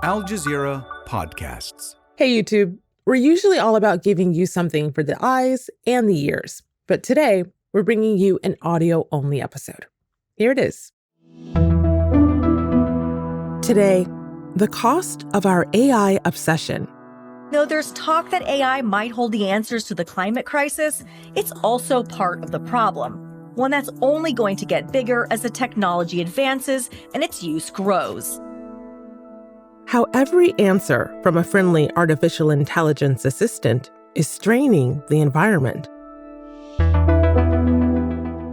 Al Jazeera Podcasts. Hey, YouTube. We're usually all about giving you something for the eyes and the ears. But today, we're bringing you an audio-only episode. Here it is. Today, the cost of our AI obsession. Though there's talk that AI might hold the answers to the climate crisis, it's also part of the problem, one that's only going to get bigger as the technology advances and its use grows. How every answer from a friendly artificial intelligence assistant is straining the environment.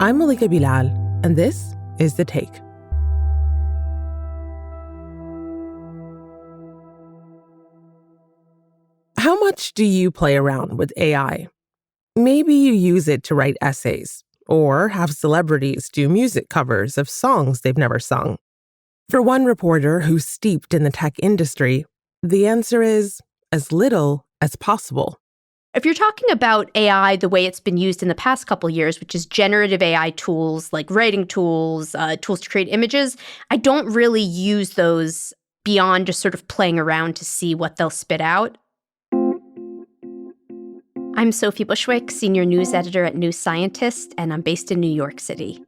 I'm Malika Bilal, and this is The Take. How much do you play around with AI? Maybe you use it to write essays or have celebrities do music covers of songs they've never sung. For one reporter who's steeped in the tech industry, the answer is as little as possible. If you're talking about AI the way it's been used in the past couple years, which is generative AI tools like writing tools, tools to create images, I don't really use those beyond just sort of playing around to see what they'll spit out. I'm Sophie Bushwick, senior news editor at New Scientist, and I'm based in New York City.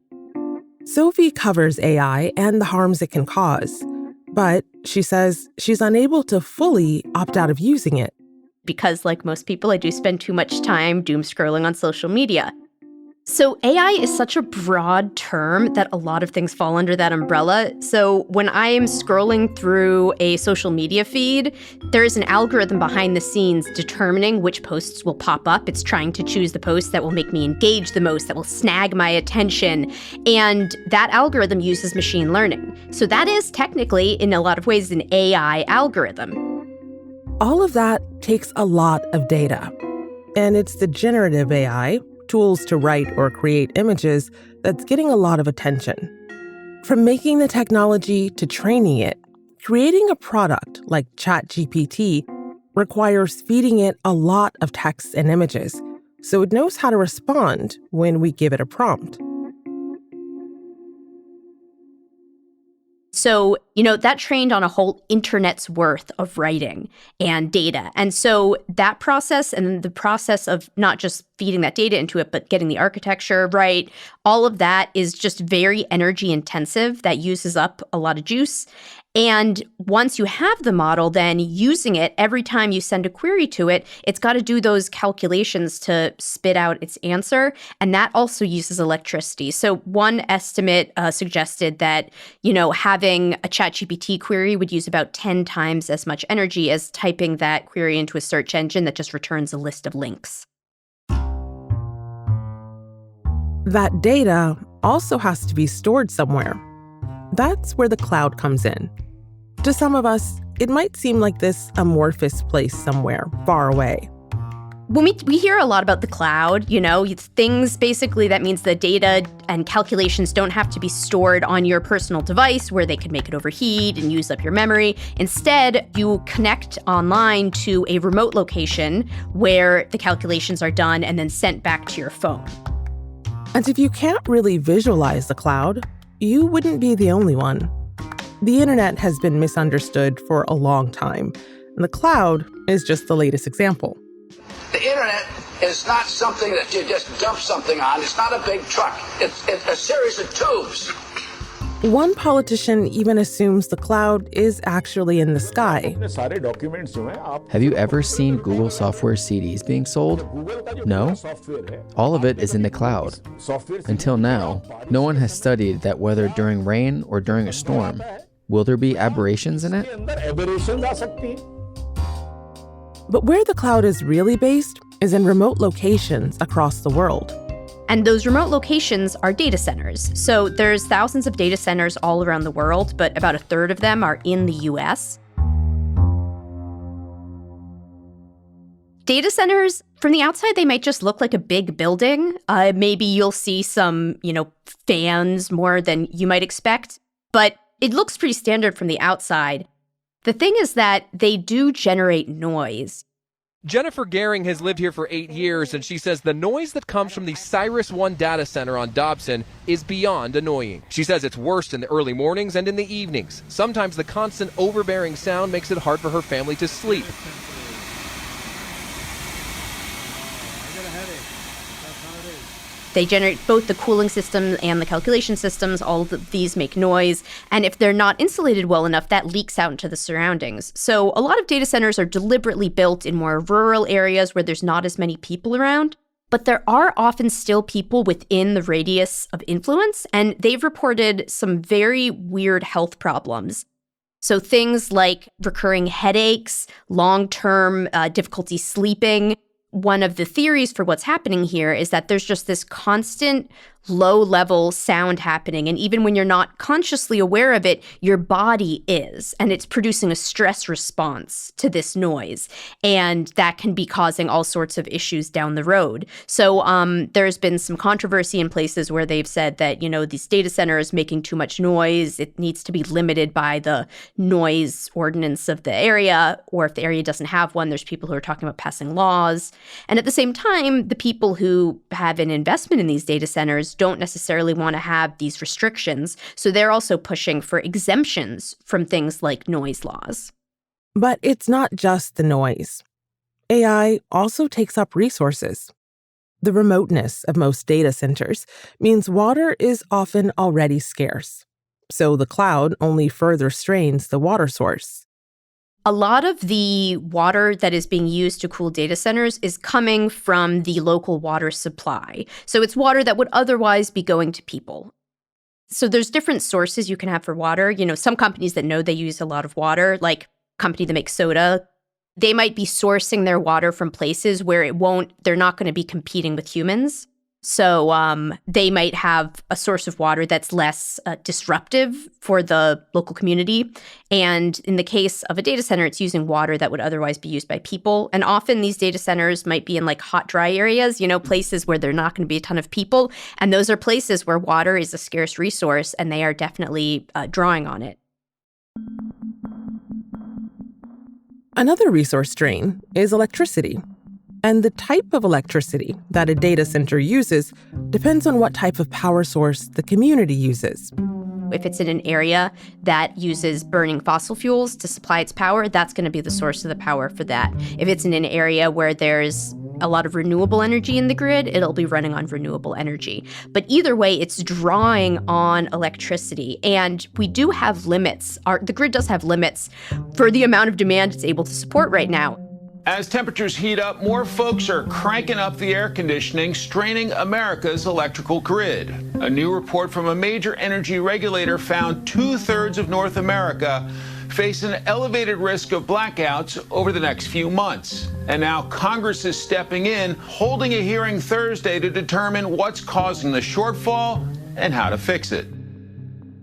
Sophie covers AI and the harms it can cause, but she says she's unable to fully opt out of using it. Because like most people, I do spend too much time doom scrolling on social media. So AI is such a broad term that a lot of things fall under that umbrella. So when I am scrolling through a social media feed, there is an algorithm behind the scenes determining which posts will pop up. It's trying to choose the posts that will make me engage the most, that will snag my attention. And that algorithm uses machine learning. So that is technically, in a lot of ways, an AI algorithm. All of that takes a lot of data. And it's the generative AI, tools to write or create images, that's getting a lot of attention. From making the technology to training it, creating a product like ChatGPT requires feeding it a lot of text and images, so it knows how to respond when we give it a prompt. So, that trained on a whole internet's worth of writing and data. And so that process and the process of not just feeding that data into it, but getting the architecture right, all of that is just very energy intensive. That uses up a lot of juice. And once you have the model, then using it, every time you send a query to it, it's got to do those calculations to spit out its answer. And that also uses electricity. So one estimate suggested that, having a ChatGPT query would use about 10 times as much energy as typing that query into a search engine that just returns a list of links. That data also has to be stored somewhere. That's where the cloud comes in. To some of us, it might seem like this amorphous place somewhere far away. When we hear a lot about the cloud, it's things basically that means the data and calculations don't have to be stored on your personal device where they could make it overheat and use up your memory. Instead, you connect online to a remote location where the calculations are done and then sent back to your phone. And if you can't really visualize the cloud, you wouldn't be the only one. The internet has been misunderstood for a long time, and the cloud is just the latest example. The internet is not something that you just dump something on. It's not a big truck. It's a series of tubes. One politician even assumes the cloud is actually in the sky. Have you ever seen Google software CDs being sold? No? All of it is in the cloud. Until now, no one has studied that whether during rain or during a storm, will there be aberrations in it? But where the cloud is really based is in remote locations across the world. And those remote locations are data centers. So there's thousands of data centers all around the world, but about a third of them are in the US. Data centers, from the outside, they might just look like a big building. Maybe you'll see some, fans more than you might expect, but it looks pretty standard from the outside. The thing is that they do generate noise. Jennifer Gehring has lived here for 8 years, and she says the noise that comes from the Cyrus One data center on Dobson is beyond annoying. She says it's worst in the early mornings and in the evenings. Sometimes the constant overbearing sound makes it hard for her family to sleep. They generate both the cooling system and the calculation systems. All of these make noise. And if they're not insulated well enough, that leaks out into the surroundings. So a lot of data centers are deliberately built in more rural areas where there's not as many people around. But there are often still people within the radius of influence, and they've reported some very weird health problems. So things like recurring headaches, long-term difficulty sleeping. One of the theories for what's happening here is that there's just this constant low-level sound happening. And even when you're not consciously aware of it, your body is. And it's producing a stress response to this noise. And that can be causing all sorts of issues down the road. So there's been some controversy in places where they've said that, these data centers making too much noise, it needs to be limited by the noise ordinance of the area. Or if the area doesn't have one, there's people who are talking about passing laws. And at the same time, the people who have an investment in these data centers don't necessarily want to have these restrictions. So they're also pushing for exemptions from things like noise laws. But it's not just the noise. AI also takes up resources. The remoteness of most data centers means water is often already scarce. So the cloud only further strains the water source. A lot of the water that is being used to cool data centers is coming from the local water supply. So it's water that would otherwise be going to people. So there's different sources you can have for water. Some companies that know they use a lot of water, like a company that makes soda, they might be sourcing their water from places where they're not going to be competing with humans. So they might have a source of water that's less disruptive for the local community. And in the case of a data center, it's using water that would otherwise be used by people. And often these data centers might be in hot, dry areas, places where there are not going to be a ton of people. And those are places where water is a scarce resource, and they are definitely drawing on it. Another resource drain is electricity. And the type of electricity that a data center uses depends on what type of power source the community uses. If it's in an area that uses burning fossil fuels to supply its power, that's going to be the source of the power for that. If it's in an area where there's a lot of renewable energy in the grid, it'll be running on renewable energy. But either way, it's drawing on electricity. And we do have limits. The grid does have limits for the amount of demand it's able to support right now. As temperatures heat up, more folks are cranking up the air conditioning, straining America's electrical grid. A new report from a major energy regulator found 2/3 of North America face an elevated risk of blackouts over the next few months. And now Congress is stepping in, holding a hearing Thursday to determine what's causing the shortfall and how to fix it.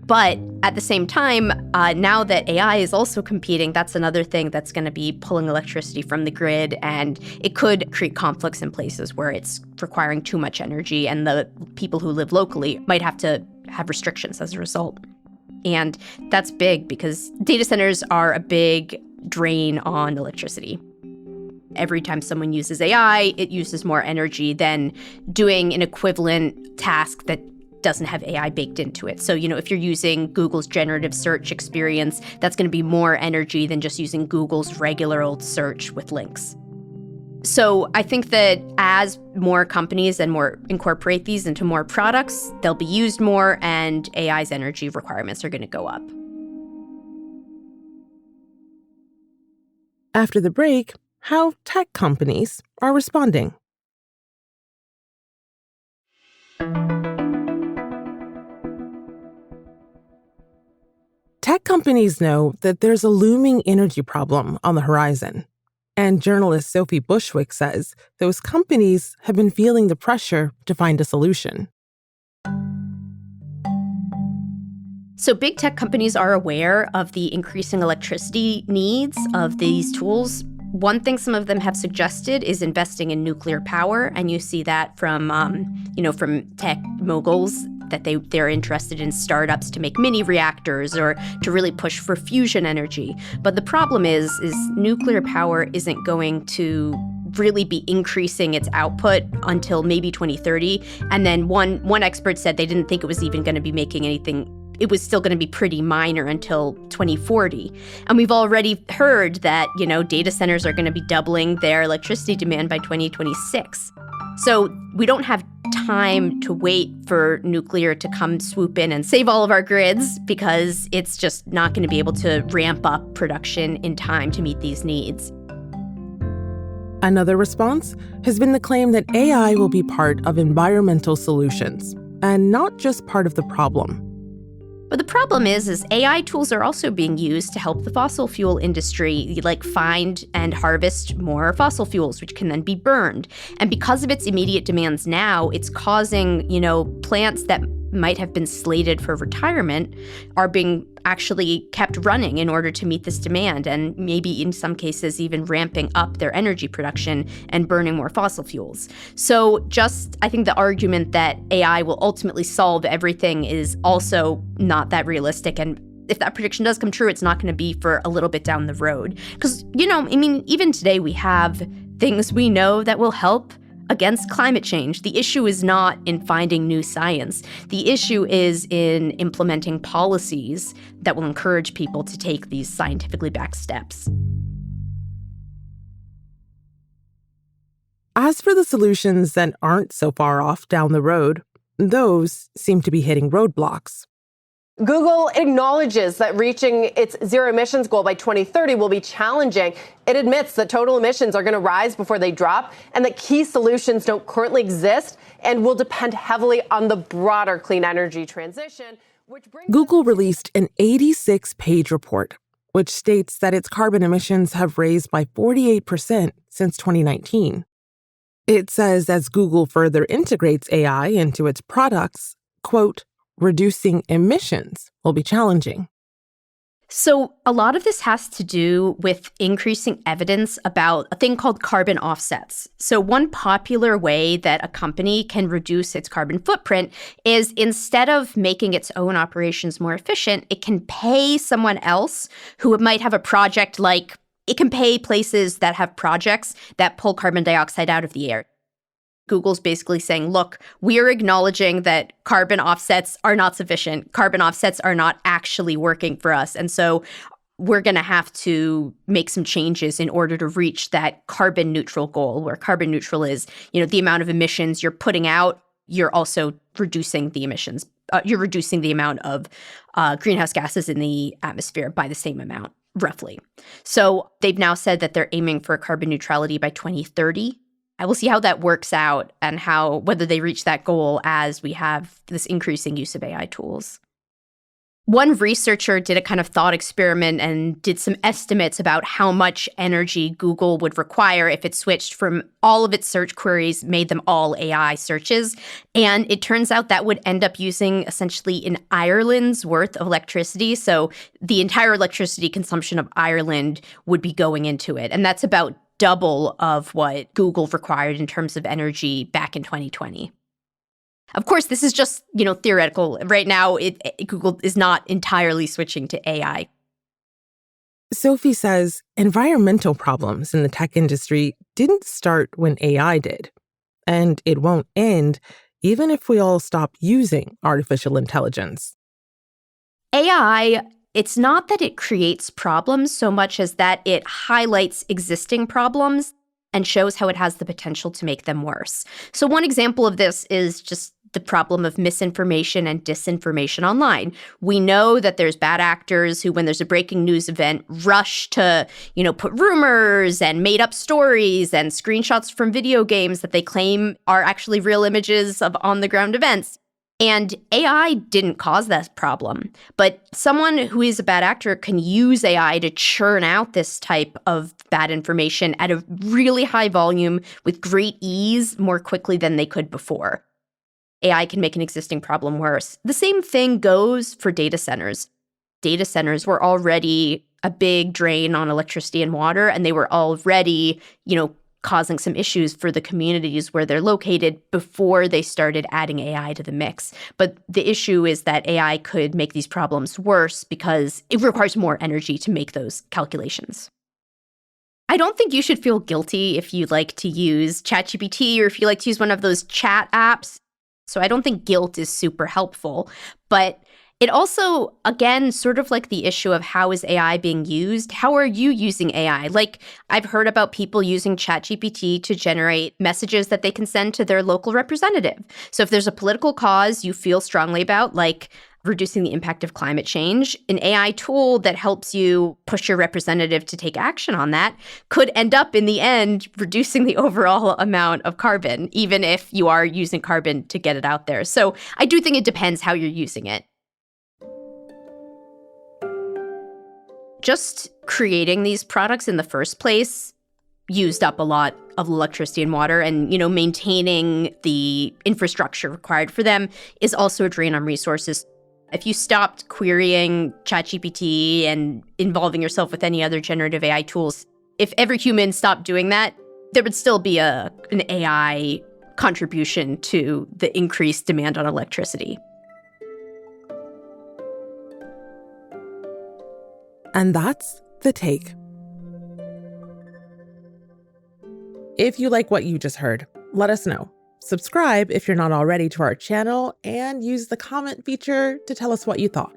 But at the same time, now that AI is also competing, that's another thing that's going to be pulling electricity from the grid, and it could create conflicts in places where it's requiring too much energy, and the people who live locally might have to have restrictions as a result. And that's big because data centers are a big drain on electricity. Every time someone uses AI, it uses more energy than doing an equivalent task that doesn't have AI baked into it. So, if you're using Google's generative search experience, that's going to be more energy than just using Google's regular old search with links. So I think that as more companies and more incorporate these into more products, they'll be used more, and AI's energy requirements are going to go up. After the break, how tech companies are responding. Tech companies know that there's a looming energy problem on the horizon. And journalist Sophie Bushwick says those companies have been feeling the pressure to find a solution. So big tech companies are aware of the increasing electricity needs of these tools. One thing some of them have suggested is investing in nuclear power, and you see that from tech moguls. up that they're interested in startups to make mini reactors or to really push for fusion energy. But the problem is nuclear power isn't going to really be increasing its output until maybe 2030. And then one expert said they didn't think it was even going to be making anything. It was still going to be pretty minor until 2040. And we've already heard that, data centers are going to be doubling their electricity demand by 2026. So we don't have time to wait for nuclear to come swoop in and save all of our grids, because it's just not going to be able to ramp up production in time to meet these needs. Another response has been the claim that AI will be part of environmental solutions and not just part of the problem. But the problem is AI tools are also being used to help the fossil fuel industry, like find and harvest more fossil fuels, which can then be burned. And because of its immediate demands now, it's causing, plants that might have been slated for retirement are being actually kept running in order to meet this demand, and maybe in some cases even ramping up their energy production and burning more fossil fuels. So I think the argument that AI will ultimately solve everything is also not that realistic. And if that prediction does come true, it's not going to be for a little bit down the road. Because, even today we have things we know that will help against climate change. The issue is not in finding new science. The issue is in implementing policies that will encourage people to take these scientifically backed steps. As for the solutions that aren't so far off down the road, those seem to be hitting roadblocks. Google acknowledges that reaching its zero emissions goal by 2030 will be challenging. It admits that total emissions are going to rise before they drop and that key solutions don't currently exist and will depend heavily on the broader clean energy transition. Google released an 86-page report, which states that its carbon emissions have raised by 48% since 2019. It says as Google further integrates AI into its products, quote, reducing emissions will be challenging. So a lot of this has to do with increasing evidence about a thing called carbon offsets. So one popular way that a company can reduce its carbon footprint is, instead of making its own operations more efficient, it can pay someone else who might have a project, like it can pay places that have projects that pull carbon dioxide out of the air. Google's basically saying, look, we are acknowledging that carbon offsets are not sufficient. Carbon offsets are not actually working for us. And so we're going to have to make some changes in order to reach that carbon neutral goal, where carbon neutral is, the amount of emissions you're putting out, you're also reducing the emissions. You're reducing the amount of greenhouse gases in the atmosphere by the same amount, roughly. So they've now said that they're aiming for carbon neutrality by 2030. I will see how that works out and whether they reach that goal as we have this increasing use of AI tools. One researcher did a kind of thought experiment and did some estimates about how much energy Google would require if it switched from all of its search queries, made them all AI searches. And it turns out that would end up using essentially an Ireland's worth of electricity. So the entire electricity consumption of Ireland would be going into it. And that's about double of what Google required in terms of energy back in 2020. Of course, this is just, theoretical. Right now, Google is not entirely switching to AI. Sophie says environmental problems in the tech industry didn't start when AI did, and it won't end even if we all stop using artificial intelligence. AI, it's not that it creates problems so much as that it highlights existing problems and shows how it has the potential to make them worse. So one example of this is just the problem of misinformation and disinformation online. We know that there's bad actors who, when there's a breaking news event, rush to, put rumors and made up stories and screenshots from video games that they claim are actually real images of on-the-ground events. And AI didn't cause that problem, but someone who is a bad actor can use AI to churn out this type of bad information at a really high volume with great ease more quickly than they could before. AI can make an existing problem worse. The same thing goes for data centers. Data centers were already a big drain on electricity and water, and they were already, causing some issues for the communities where they're located before they started adding AI to the mix. But the issue is that AI could make these problems worse because it requires more energy to make those calculations. I don't think you should feel guilty if you like to use ChatGPT or if you like to use one of those chat apps. So I don't think guilt is super helpful. But it also, again, sort of like the issue of how is AI being used? How are you using AI? Like, I've heard about people using ChatGPT to generate messages that they can send to their local representative. So if there's a political cause you feel strongly about, like reducing the impact of climate change, an AI tool that helps you push your representative to take action on that could end up in the end reducing the overall amount of carbon, even if you are using carbon to get it out there. So I do think it depends how you're using it. Just creating these products in the first place used up a lot of electricity and water, and, maintaining the infrastructure required for them is also a drain on resources. If you stopped querying ChatGPT and involving yourself with any other generative AI tools, if every human stopped doing that, there would still be an AI contribution to the increased demand on electricity. And that's The Take. If you like what you just heard, let us know. Subscribe if you're not already to our channel, and use the comment feature to tell us what you thought.